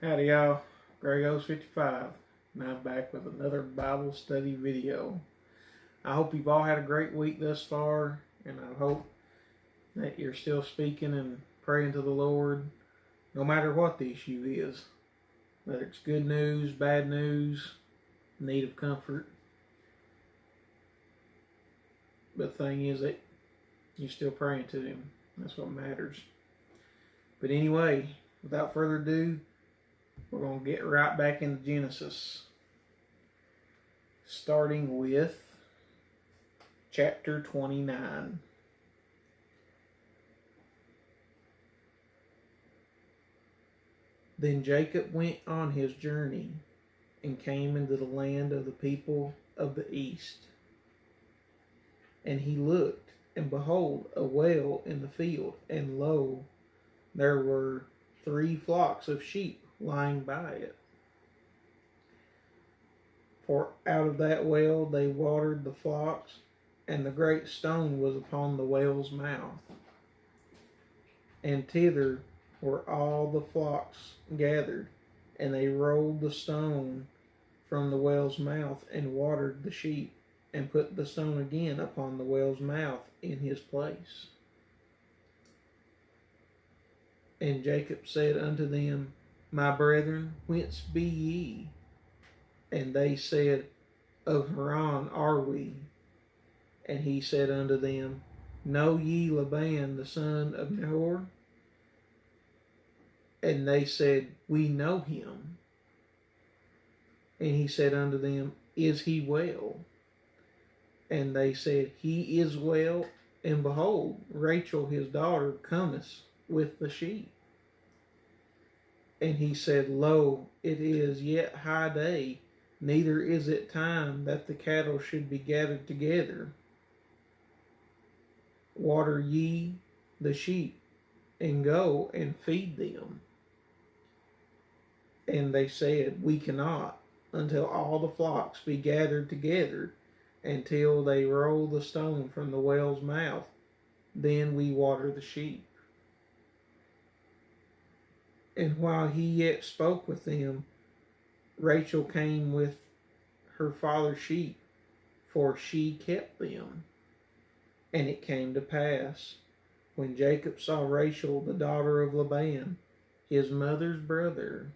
Howdy y'all, Gregos55, and I'm back with another Bible study video. I hope you've all had a great week thus far, and I hope that you're still speaking and praying to the Lord, no matter what the issue is. Whether it's good news, bad news, need of comfort. But the thing is that you're still praying to Him. That's what matters. But anyway, without further ado, we're going to get right back into Genesis, starting with chapter 29. Then Jacob went on his journey and came into the land of the people of the east. And he looked, and behold, a well in the field, and lo, there were 3 flocks of sheep lying by it. For out of that well they watered the flocks, and the great stone was upon the well's mouth. And thither were all the flocks gathered, and they rolled the stone from the well's mouth, and watered the sheep, and put the stone again upon the well's mouth in his place. And Jacob said unto them, My brethren, whence be ye? And they said, Of Haran are we. And he said unto them, Know ye Laban the son of Nahor? And they said, We know him. And he said unto them, Is he well? And they said, He is well, and behold, Rachel his daughter cometh with the sheep. And he said, Lo, it is yet high day, neither is it time that the cattle should be gathered together. Water ye the sheep, and go and feed them. And they said, We cannot, until all the flocks be gathered together, until they roll the stone from the well's mouth, then we water the sheep. And while he yet spoke with them, Rachel came with her father's sheep, for she kept them. And it came to pass, when Jacob saw Rachel, the daughter of Laban, his mother's brother,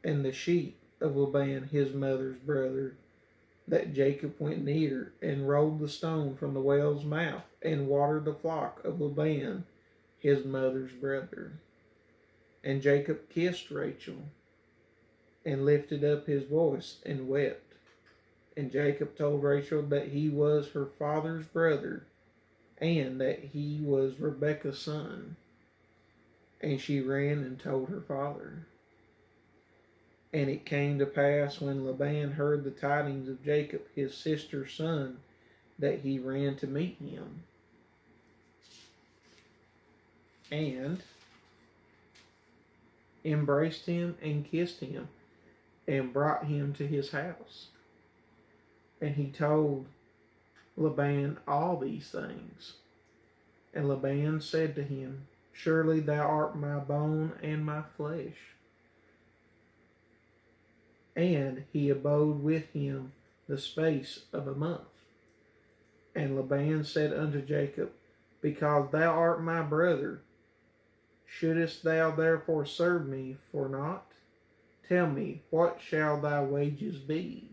and the sheep of Laban, his mother's brother, that Jacob went near, and rolled the stone from the well's mouth, and watered the flock of Laban, his mother's brother. And Jacob kissed Rachel, and lifted up his voice, and wept. And Jacob told Rachel that he was her father's brother, and that he was Rebekah's son. And she ran and told her father. And it came to pass, when Laban heard the tidings of Jacob his sister's son, that he ran to meet him, and embraced him and kissed him, and brought him to his house. And he told Laban all these things. And Laban said to him, Surely thou art my bone and my flesh. And he abode with him the space of a month. And Laban said unto Jacob, Because thou art my brother, shouldest thou therefore serve me for naught? Tell me, what shall thy wages be?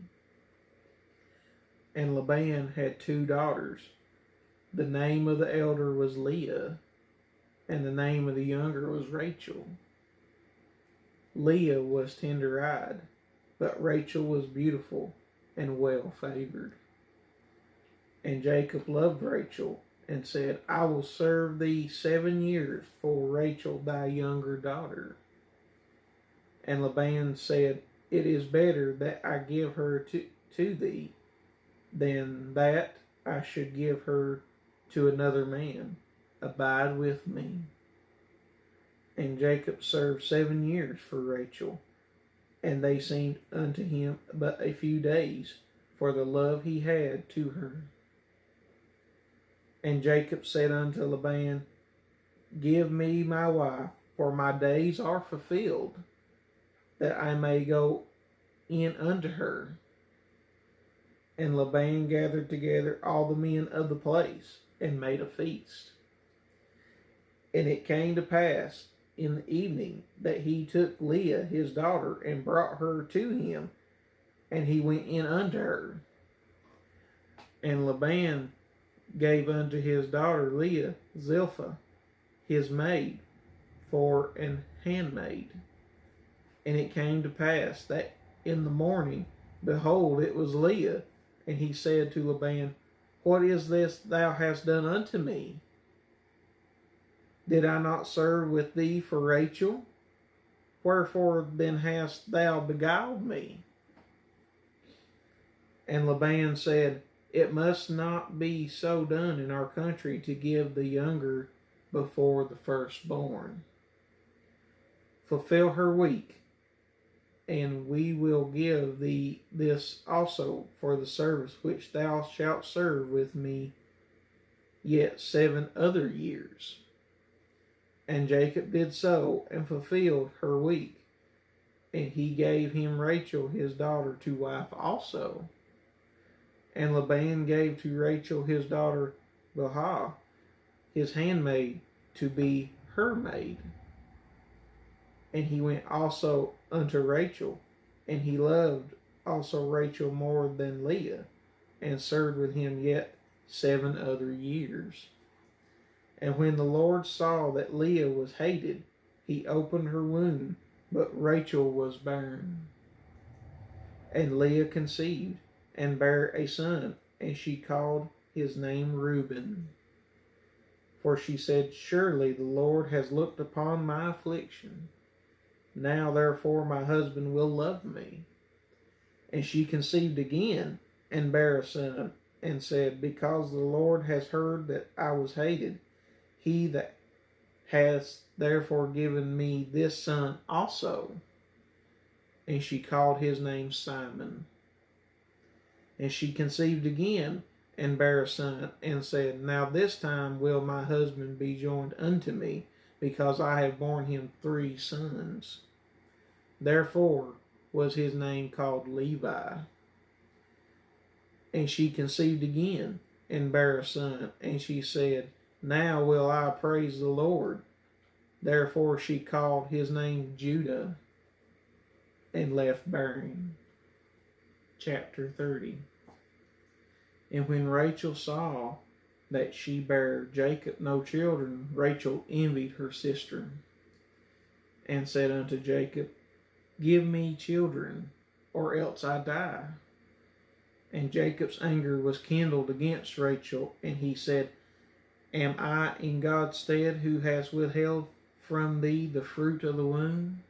And Laban had 2 daughters. The name of the elder was Leah, and the name of the younger was Rachel. Leah was tender-eyed, but Rachel was beautiful and well-favored. And Jacob loved Rachel, and said, I will serve thee 7 years for Rachel thy younger daughter. And Laban said, It is better that I give her to thee, than that I should give her to another man. Abide with me. And Jacob served 7 years for Rachel, and they seemed unto him but a few days, for the love he had to her. And Jacob said unto Laban, Give me my wife, for my days are fulfilled, that I may go in unto her. And Laban gathered together all the men of the place, and made a feast. And it came to pass in the evening that he took Leah his daughter, and brought her to him, and he went in unto her. And Laban gave unto his daughter Leah Zilpah his maid for an handmaid. And it came to pass that in the morning, behold, it was Leah. And he said to Laban, What is this thou hast done unto me? Did I not serve with thee for Rachel? Wherefore then hast thou beguiled me? And Laban said, It must not be so done in our country to give the younger before the firstborn. Fulfill her week, and we will give thee this also for the service which thou shalt serve with me yet 7 other years. And Jacob did so, and fulfilled her week, and he gave him Rachel his daughter to wife also. And Laban gave to Rachel his daughter Bilhah his handmaid to be her maid. And he went also unto Rachel, and he loved also Rachel more than Leah, and served with him yet 7 other years. And when the Lord saw that Leah was hated, he opened her womb, but Rachel was barren. And Leah conceived, and bare a son, and she called his name Reuben. For she said, Surely the Lord has looked upon my affliction. Now therefore my husband will love me. And she conceived again, and bare a son, and said, Because the Lord has heard that I was hated, he that has therefore given me this son also. And she called his name Simon. And she conceived again, and bare a son, and said, Now this time will my husband be joined unto me, because I have borne him 3 sons. Therefore was his name called Levi. And she conceived again, and bare a son, and she said, Now will I praise the Lord. Therefore she called his name Judah, and left bearing. Chapter 30. And when Rachel saw that she bare Jacob no children, Rachel envied her sister, and said unto Jacob, Give me children, or else I die. And Jacob's anger was kindled against Rachel, and he said, Am I in God's stead, who has withheld from thee the fruit of the womb?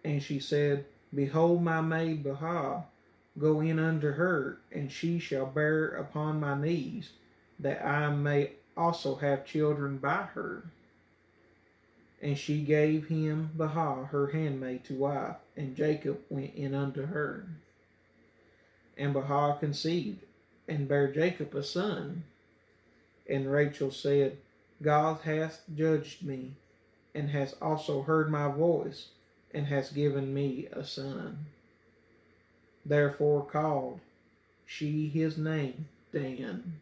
And she said, Behold my maid Bilhah, go in unto her, and she shall bear upon my knees, that I may also have children by her. And she gave him Bilhah her handmaid to wife, and Jacob went in unto her. And Bilhah conceived, and bare Jacob a son. And Rachel said, God hath judged me, and has also heard my voice, and has given me a son. Therefore called she his name Dan.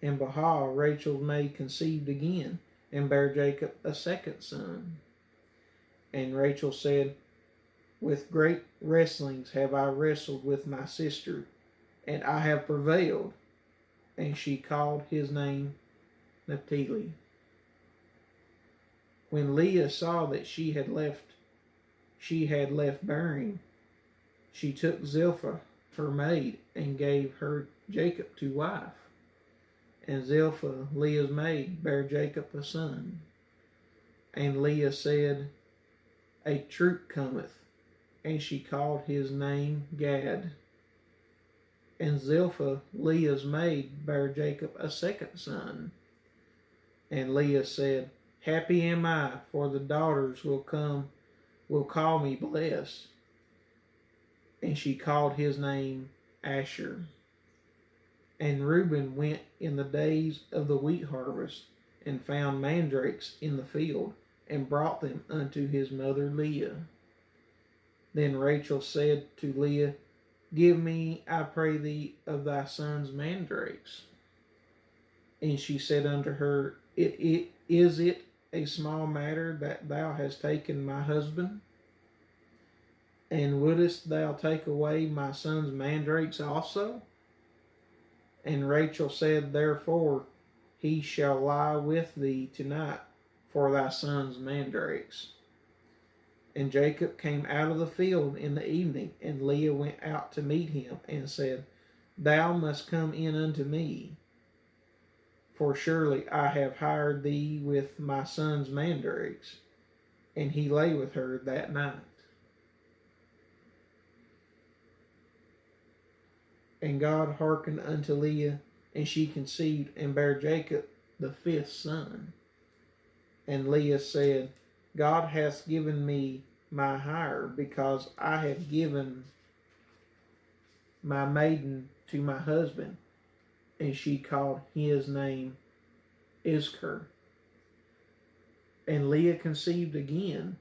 And Bilhah, Rachel's maid, conceived again, and bare Jacob a second son. And Rachel said, With great wrestlings have I wrestled with my sister, and I have prevailed. And she called his name Naphtali. When Leah saw that she had left bearing, she took Zilpah her maid, and gave her Jacob to wife. And Zilpah, Leah's maid, bare Jacob a son. And Leah said, A troop cometh, and she called his name Gad. And Zilpah, Leah's maid, bare Jacob a second son. And Leah said, Happy am I, for the daughters will call me blessed. And she called his name Asher. And Reuben went in the days of the wheat harvest, and found mandrakes in the field, and brought them unto his mother Leah. Then Rachel said to Leah, Give me, I pray thee, of thy son's mandrakes. And she said unto her, Is it a small matter that thou hast taken my husband? And wouldest thou take away my son's mandrakes also? And Rachel said, Therefore he shall lie with thee tonight for thy son's mandrakes. And Jacob came out of the field in the evening, and Leah went out to meet him, and said, Thou must come in unto me, for surely I have hired thee with my son's mandrakes. And he lay with her that night. And God hearkened unto Leah, and she conceived, and bare Jacob the fifth son. And Leah said, God hath given me my hire, because I have given my maiden to my husband. And she called his name Issachar. And Leah conceived again,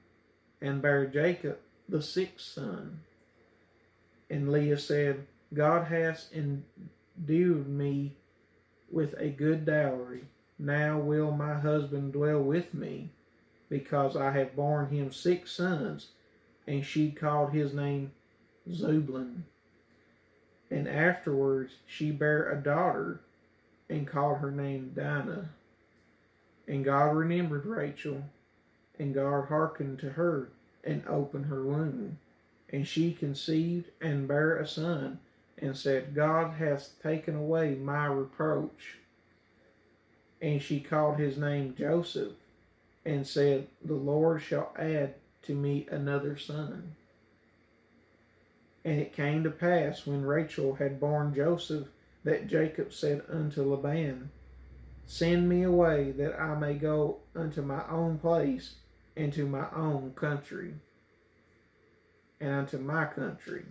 and bare Jacob the sixth son. And Leah said, God hath endued me with a good dowry. Now will my husband dwell with me, because I have borne him 6 sons. And she called his name Zebulun. And afterwards she bare a daughter, and called her name Dinah. And God remembered Rachel, and God hearkened to her, and opened her womb. And she conceived, and bare a son, and said, God hath taken away my reproach. And she called his name Joseph, and said, The Lord shall add to me another son. And it came to pass, when Rachel had borne Joseph, that Jacob said unto Laban, Send me away, that I may go unto my own place, and to my own country, and unto my country.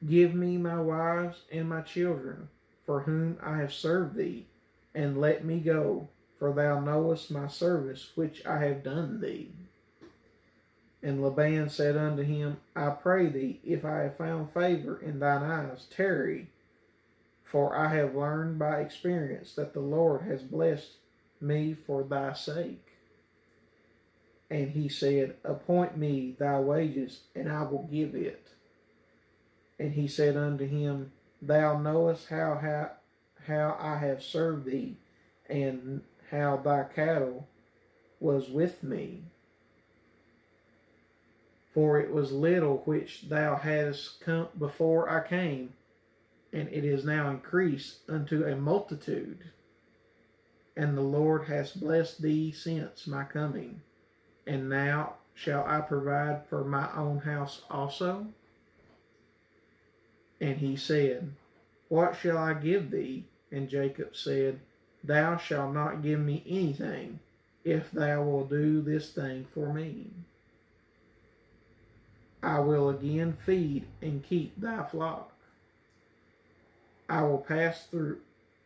Give me my wives and my children, for whom I have served thee, and let me go, for thou knowest my service which I have done thee. And Laban said unto him, I pray thee, if I have found favor in thine eyes, tarry, for I have learned by experience that the Lord has blessed me for thy sake. And he said, Appoint me thy wages, and I will give it. And he said unto him, Thou knowest how I have served thee, and how thy cattle was with me. For it was little which thou hadst come before I came, and it is now increased unto a multitude. And the Lord hath blessed thee since my coming. And now shall I provide for my own house also? And he said, What shall I give thee? And Jacob said, Thou shalt not give me anything, if thou wilt do this thing for me. I will again feed and keep thy flock. I will pass through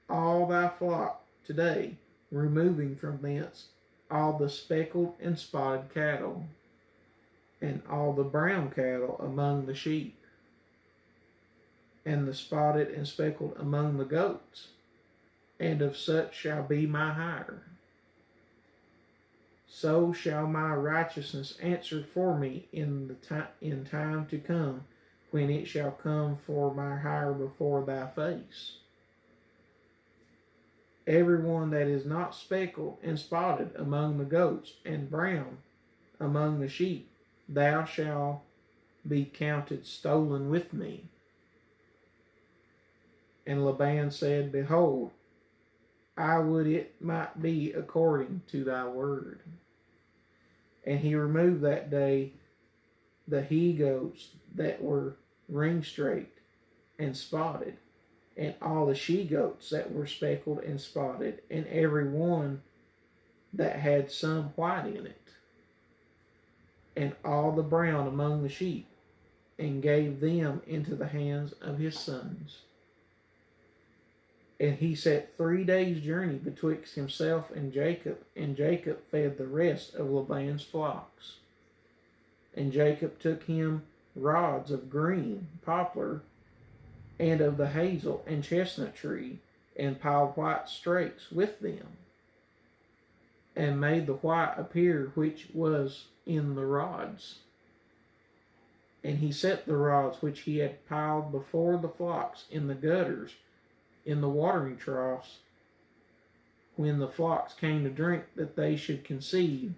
all thy flock today, removing from thence all the speckled and spotted cattle, and all the brown cattle among the sheep, and the spotted and speckled among the goats, and of such shall be my hire. So shall my righteousness answer for me in time to come, when it shall come for my hire before thy face. Everyone that is not speckled and spotted among the goats, and brown among the sheep, thou shalt be counted stolen with me. And Laban said, Behold, I would it might be according to thy word. And he removed that day the he-goats that were ring-straked and spotted, and all the she-goats that were speckled and spotted, and every one that had some white in it, and all the brown among the sheep, and gave them into the hands of his sons. And he set 3 days' journey betwixt himself and Jacob fed the rest of Laban's flocks. And Jacob took him rods of green poplar, and of the hazel and chestnut tree, and piled white strakes with them, and made the white appear which was in the rods. And he set the rods which he had piled before the flocks in the gutters, in the watering troughs, when the flocks came to drink, that they should conceive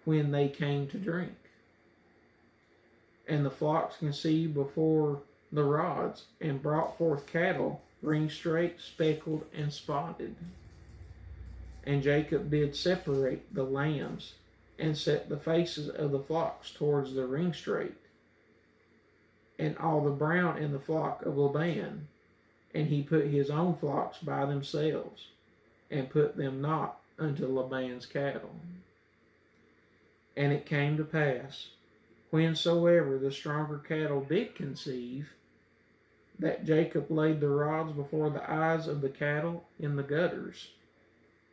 when they came to drink. And the flocks conceived before the rods, and brought forth cattle, ring-straight, speckled, and spotted. And Jacob did separate the lambs, and set the faces of the flocks towards the ring-straight, and all the brown in the flock of Laban. And he put his own flocks by themselves, and put them not unto Laban's cattle. And it came to pass, whensoever the stronger cattle did conceive, that Jacob laid the rods before the eyes of the cattle in the gutters,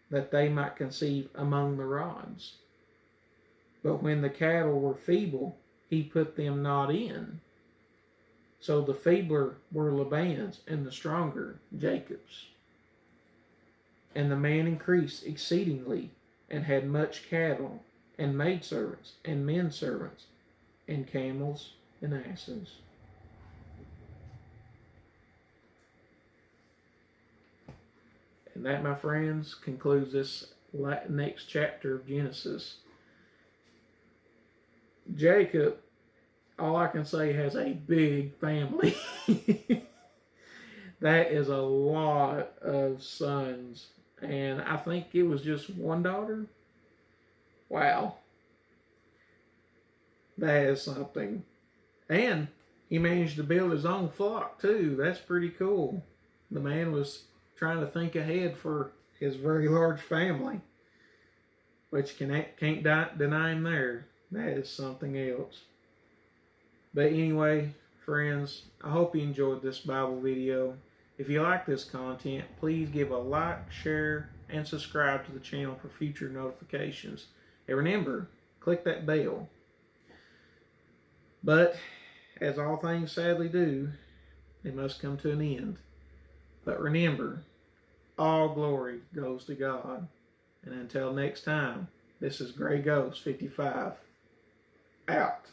that they might conceive among the rods. But when the cattle were feeble, he put them not in. So the feebler were Laban's, and the stronger Jacob's. And the man increased exceedingly, and had much cattle, and maidservants, and men servants, and camels, and asses. And that, my friends, concludes this next chapter of Genesis. Jacob, all I can say, has a big family. That is a lot of sons. And I think it was just one daughter. Wow. That is something. And he managed to build his own flock too. That's pretty cool. The man was trying to think ahead for his very large family, which can't deny him there. That is something else. But anyway, friends, I hope you enjoyed this Bible video. If you like this content, please give a like, share, and subscribe to the channel for future notifications. And remember, click that bell. But, as all things sadly do, they must come to an end. But remember, all glory goes to God. And until next time, this is Gray Ghost 55, out.